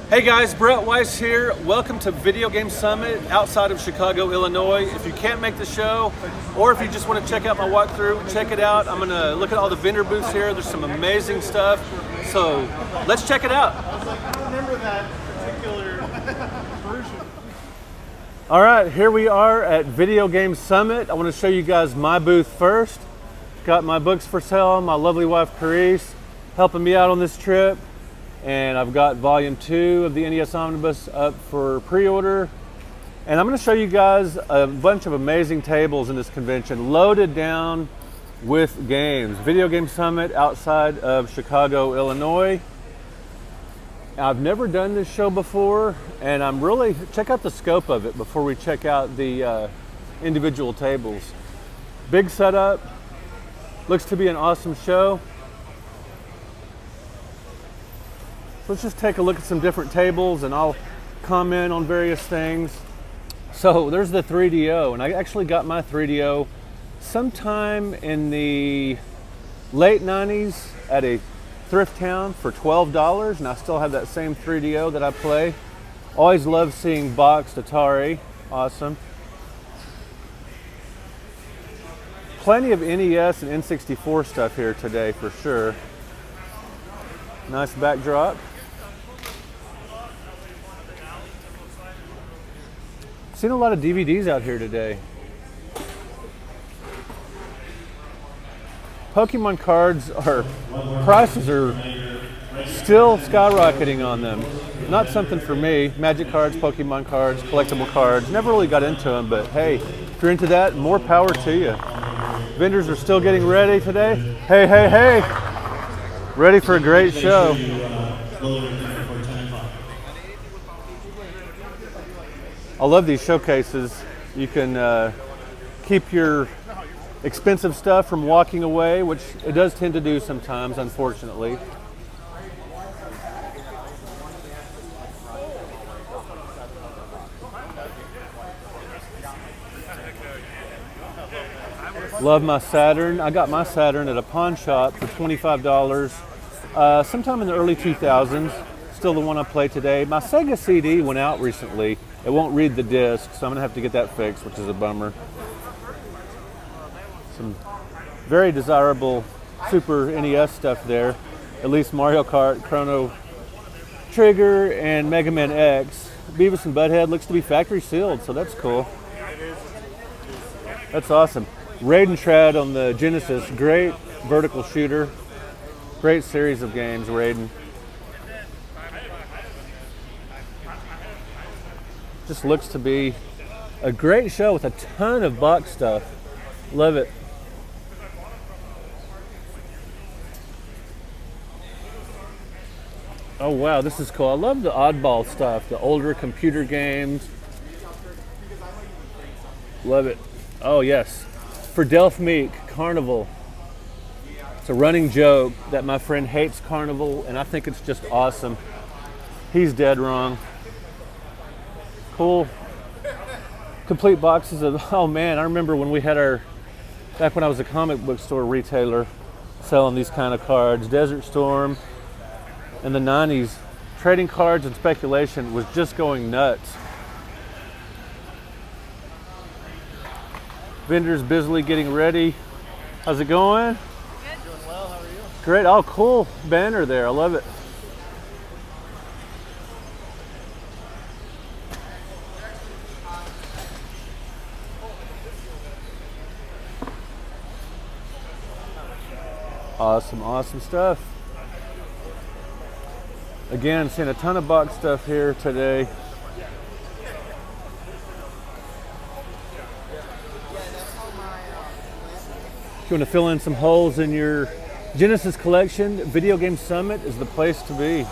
Hey guys, Brett Weiss here. Welcome to Video Game Summit outside of Chicago, Illinois. If you can't make the show, or if you just want to check out my walkthrough, check it out. I'm gonna look at all the vendor booths here. There's some amazing stuff. So let's check it out. I don't remember that particular version. All right, here we are at Video Game Summit. I want to show you guys my booth first. Got my books for sale. My lovely wife, Carice, helping me out on this trip. And I've got volume 2 of the NES Omnibus up for pre-order. And I'm going to show you guys a bunch of amazing tables in this convention, loaded down with games. Video Game Summit outside of Chicago, Illinois. I've never done this show before, and I'm really, check out the scope of it before we check out the individual tables. Big setup, looks to be an awesome show. Let's just take a look at some different tables and I'll comment on various things. So there's the 3DO, and I actually got my 3DO sometime in the late 90s at a thrift town for $12, and I still have that same 3DO that I play. Always love seeing boxed Atari, awesome. Plenty of NES and N64 stuff here today for sure. Nice backdrop. Seen a lot of DVDs out here today. Pokemon cards prices are still skyrocketing on them. Not something for me. Magic cards, Pokemon cards, collectible cards. Never really got into them, but hey, if you're into that, more power to you. Vendors are still getting ready today. Hey, hey, hey. Ready for a great show. I love these showcases. You can keep your expensive stuff from walking away, which it does tend to do sometimes, unfortunately. Love my Saturn. I got my Saturn at a pawn shop for $25 sometime in the early 2000s. Still the one I play today. My Sega CD went out recently. It won't read the disc, so I'm gonna have to get that fixed, which is a bummer. Some very desirable Super NES stuff there. At least Mario Kart, Chrono Trigger, and Mega Man X. Beavis and Butthead looks to be factory sealed, so that's cool. That's awesome. Raid and Trad on the Genesis, great vertical shooter. Great series of games, Raiden. Just looks to be a great show with a ton of box stuff. Love it. Oh wow, this is cool. I love the oddball stuff, the older computer games. Love it. Oh yes. For Delph Meek, Carnival. It's a running joke that my friend hates Carnival, and I think it's just awesome. He's dead wrong. Cool. Complete boxes of, oh man, I remember when we had back when I was a comic book store retailer, selling these kind of cards. Desert Storm in the 90s. Trading cards and speculation was just going nuts. Vendors busily getting ready. How's it going? Good. Doing well, how are you? Great, oh cool banner there, I love it. Awesome, awesome stuff. Again, seeing a ton of box stuff here today. If you want to fill in some holes in your Genesis collection, Video Game Summit is the place to be.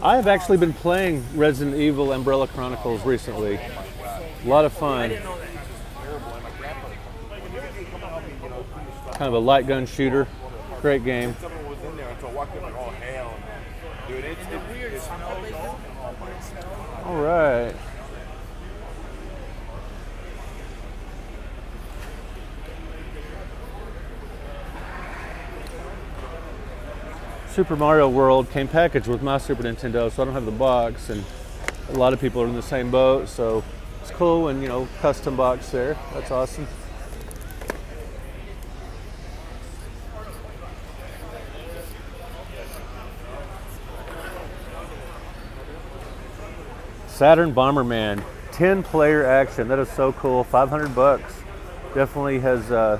I have actually been playing Resident Evil Umbrella Chronicles recently. A lot of fun. Kind of a light gun shooter. Great game. All right. Super Mario World came packaged with my Super Nintendo, so I don't have the box, and a lot of people are in the same boat, so it's cool and, you know, custom box there. That's awesome. Saturn Bomberman, 10-player action. That is so cool. $500. Definitely has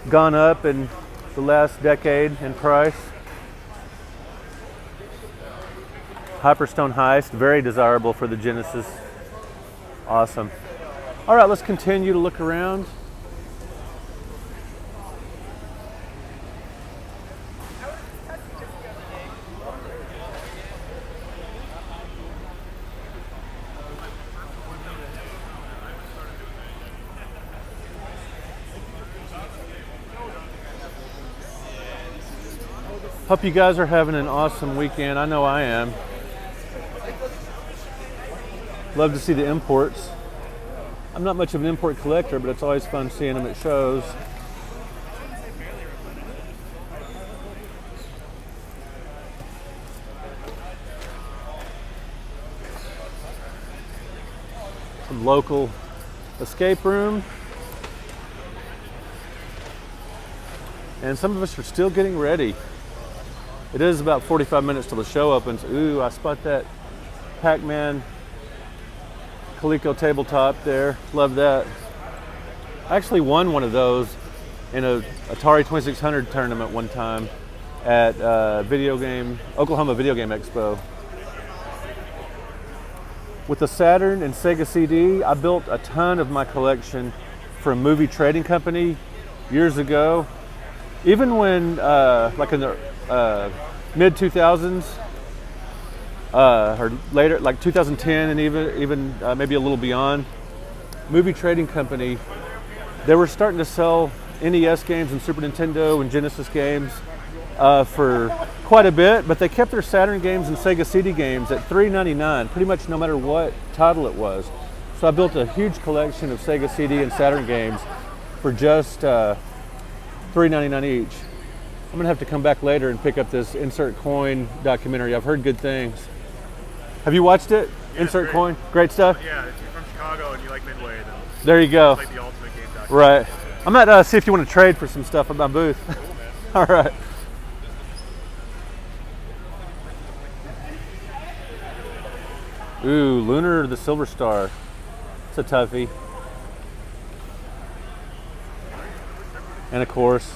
gone up in the last decade in price. Hyperstone Heist, very desirable for the Genesis. Awesome. All right, let's continue to look around. Hope you guys are having an awesome weekend. I know I am. Love to see the imports. I'm not much of an import collector, but it's always fun seeing them at shows. Some local escape room. And some of us are still getting ready. It is about 45 minutes till the show opens. Ooh, I spot that Pac-Man Coleco tabletop there. Love that. I actually won one of those in a Atari 2600 tournament one time at Oklahoma Video Game Expo. With the Saturn and Sega CD, I built a ton of my collection for a movie trading company years ago. Even when, like in the mid 2000s or later, like 2010 and even maybe a little beyond, movie trading company, they were starting to sell NES games and Super Nintendo and Genesis games for quite a bit, but they kept their Saturn games and Sega CD games at $3.99, pretty much no matter what title it was. So I built a huge collection of Sega CD and Saturn games for just $3.99 each. I'm gonna have to come back later and pick up this Insert Coin documentary. I've heard good things. Have you watched it? Yeah, Insert Coin? Great stuff? Yeah, if you're from Chicago and you like Midway, then there you go. it's like the ultimate game documentary. Right. I might see if you want to trade for some stuff at my booth. Cool, man. All right. Ooh, Lunar the Silver Star. It's a toughie. And of course,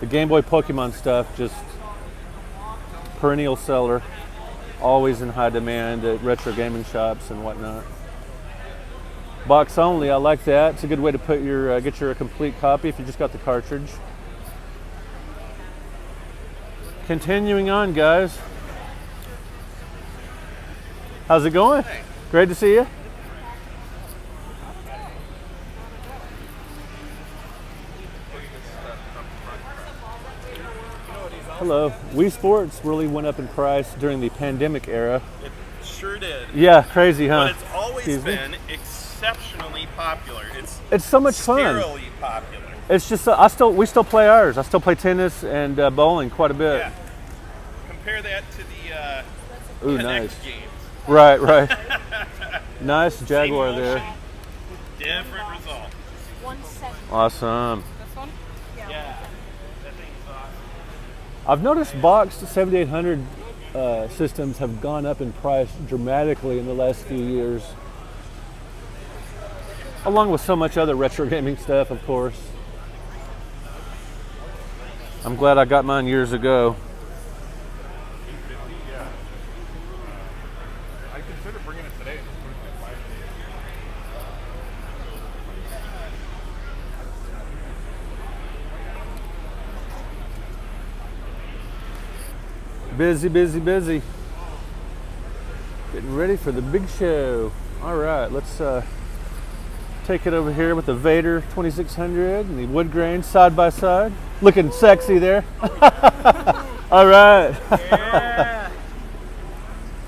the Game Boy Pokemon stuff, just perennial seller. Always in high demand at retro gaming shops and whatnot. Box only, I like that. It's a good way to put your get your complete copy if you just got the cartridge. Continuing on, guys. How's it going? Hey. Great to see you. Hello. Wii Sports really went up in price during the pandemic era. It sure did. Yeah, crazy, huh? But it's always been exceptionally popular. It's so much fun. Scarily popular. It's just we still play ours. I still play tennis and bowling quite a bit. Yeah. Compare that to the Ooh, Connect nice. games. Right. Nice Jaguar Same there. motion, different result. 170. Awesome. This one? Yeah. That thing is awesome. I've noticed boxed 7800 systems have gone up in price dramatically in the last few years. Along with so much other retro gaming stuff, of course. I'm glad I got mine years ago. Yeah. I consider bringing it today. Busy. Getting ready for the big show. All right, let's take it over here with the Vader 2600 and the wood grain side by side. Looking sexy there. All right. Yeah.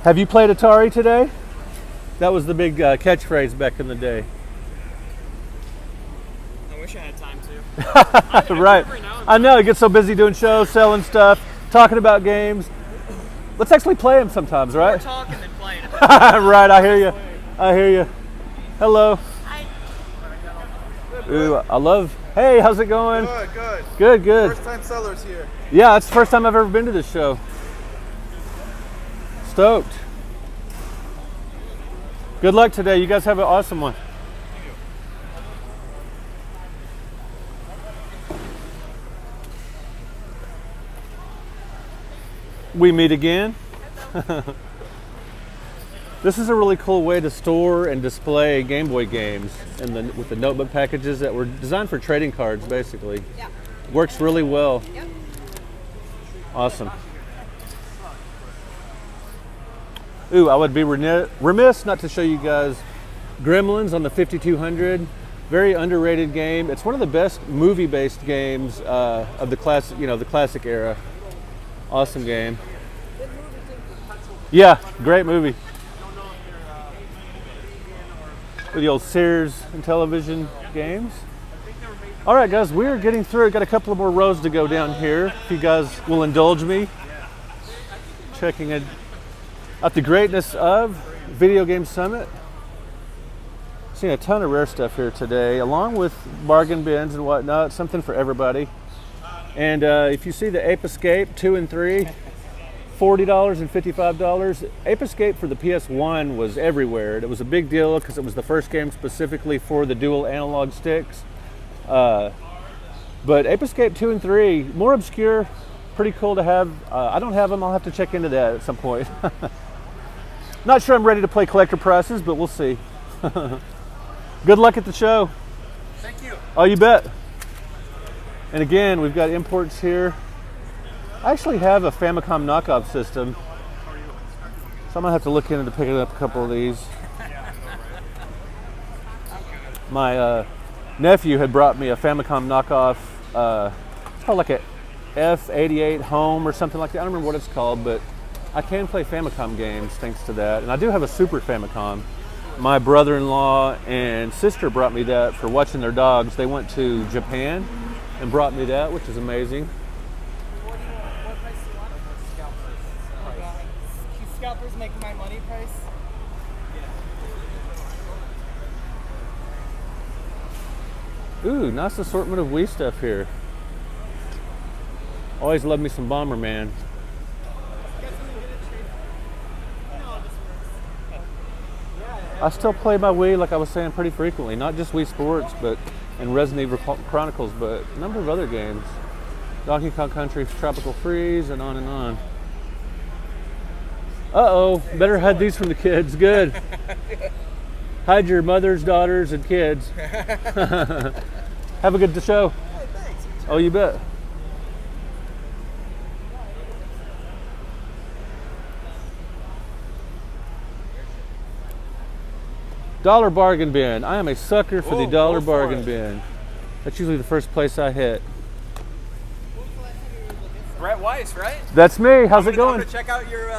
Have you played Atari today? That was the big catchphrase back in the day. I wish I had time to. Right. I know, you get so busy doing shows, selling stuff, talking about games. Let's actually play them sometimes, We're right? talking and playing. Right, I hear you. I hear you. Hello. Ooh, I love. Hey, how's it going? Good, good. Good, good. First time sellers here. Yeah, it's the first time I've ever been to this show. Stoked. Good luck today. You guys have an awesome one. We meet again. This is a really cool way to store and display Game Boy games with the notebook packages that were designed for trading cards, basically. Yeah. Works really well. Yep. Awesome. Ooh, I would be remiss not to show you guys Gremlins on the 5200. Very underrated game. It's one of the best movie-based games of the classic, the classic era. Awesome game. Yeah, great movie. With the old Sears and television games. All right, guys, we're getting through. Got a couple of more rows to go down here. If you guys will indulge me, checking out the greatness of Video Game Summit. Seen a ton of rare stuff here today, along with bargain bins and whatnot. Something for everybody. And if you see the Ape Escape 2 and 3, $40 and $55. Ape Escape for the PS1 was everywhere. It was a big deal because it was the first game specifically for the dual analog sticks. But Ape Escape 2 and 3, more obscure, pretty cool to have. I don't have them. I'll have to check into that at some point. Not sure I'm ready to play collector prices, but we'll see. Good luck at the show. Thank you. Oh, you bet. And again, we've got imports here. I actually have a Famicom knockoff system, so I'm gonna have to look into picking up a couple of these. My nephew had brought me a Famicom knockoff. It's called like a F88 Home or something like that. I don't remember what it's called, but I can play Famicom games thanks to that. And I do have a Super Famicom. My brother-in-law and sister brought me that for watching their dogs. They went to Japan and brought me that, which is amazing. Scalpers make my money price. Ooh, nice assortment of Wii stuff here. Always love me some Bomberman. I still play my Wii, like I was saying, pretty frequently. Not just Wii Sports, and Resident Evil Chronicles, but a number of other games. Donkey Kong Country, Tropical Freeze, and on and on. Uh-oh, better hide these from the kids. Good. Hide your mothers, daughters, and kids. Have a good show. Hey, thanks. Oh, you bet. Dollar bargain bin. I am a sucker for the dollar bargain bin. That's usually the first place I hit. Brett Weiss, right? That's me. How's it I'm going? gonna check out your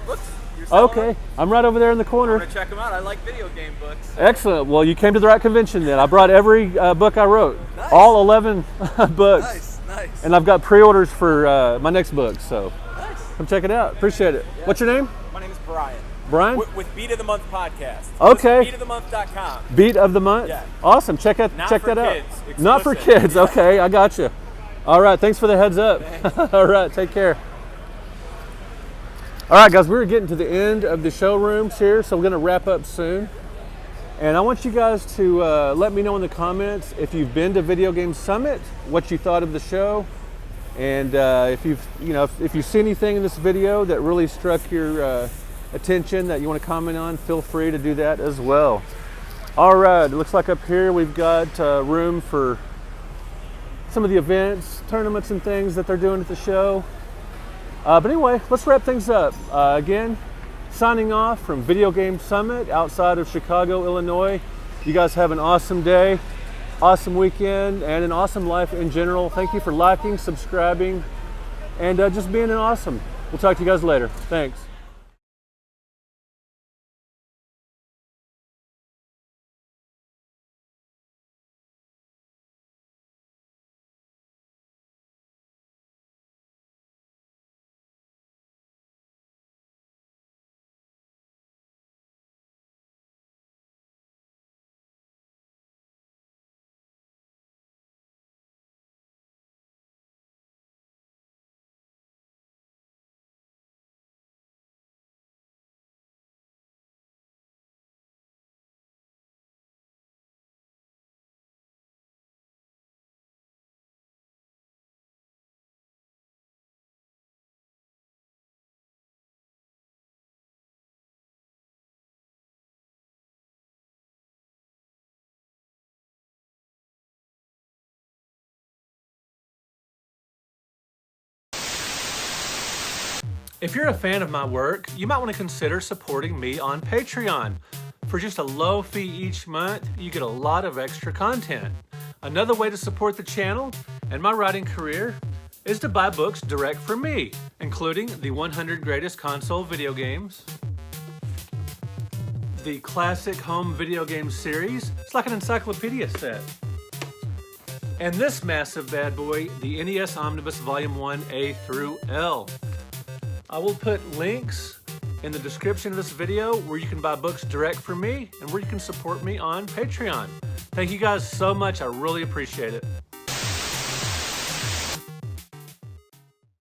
books. You're selling Okay, them. I'm right over there in the I'm corner. gonna check them out. I like video game books. Excellent. Well, you came to the right convention then. I brought every book I wrote. Nice. All 11 books. Nice, nice. And I've got pre-orders for my next book, so Nice. come check it out. Appreciate it. Yeah. What's your name? My name is Brian. Brian? With Beat of the Month podcast. Okay. Beatofthemonth.com. Beat of the month? Yeah. Awesome. Check Not that for out. kids. Not for Explicit. kids. Okay, I got you. All right, thanks for the heads up. All right, take care. All right, guys, we're getting to the end of the showrooms here, so we're going to wrap up soon. And I want you guys to let me know in the comments if you've been to Video Game Summit, what you thought of the show, and if you see anything in this video that really struck your attention that you want to comment on, feel free to do that as well. All right, it looks like up here we've got room for some of the events, tournaments, and things that they're doing at the show. But anyway, let's wrap things up. Again, signing off from Video Game Summit outside of Chicago, Illinois. You guys have an awesome day, awesome weekend, and an awesome life in general. Thank you for liking, subscribing, and just being an awesome. We'll talk to you guys later. Thanks. If you're a fan of my work, you might want to consider supporting me on Patreon. For just a low fee each month, you get a lot of extra content. Another way to support the channel and my writing career is to buy books direct from me, including the 100 Greatest Console Video Games, the Classic Home Video Game Series. It's like an encyclopedia set. And this massive bad boy, the NES Omnibus Volume 1 A through L. I will put links in the description of this video where you can buy books direct from me and where you can support me on Patreon. Thank you guys so much. I really appreciate it.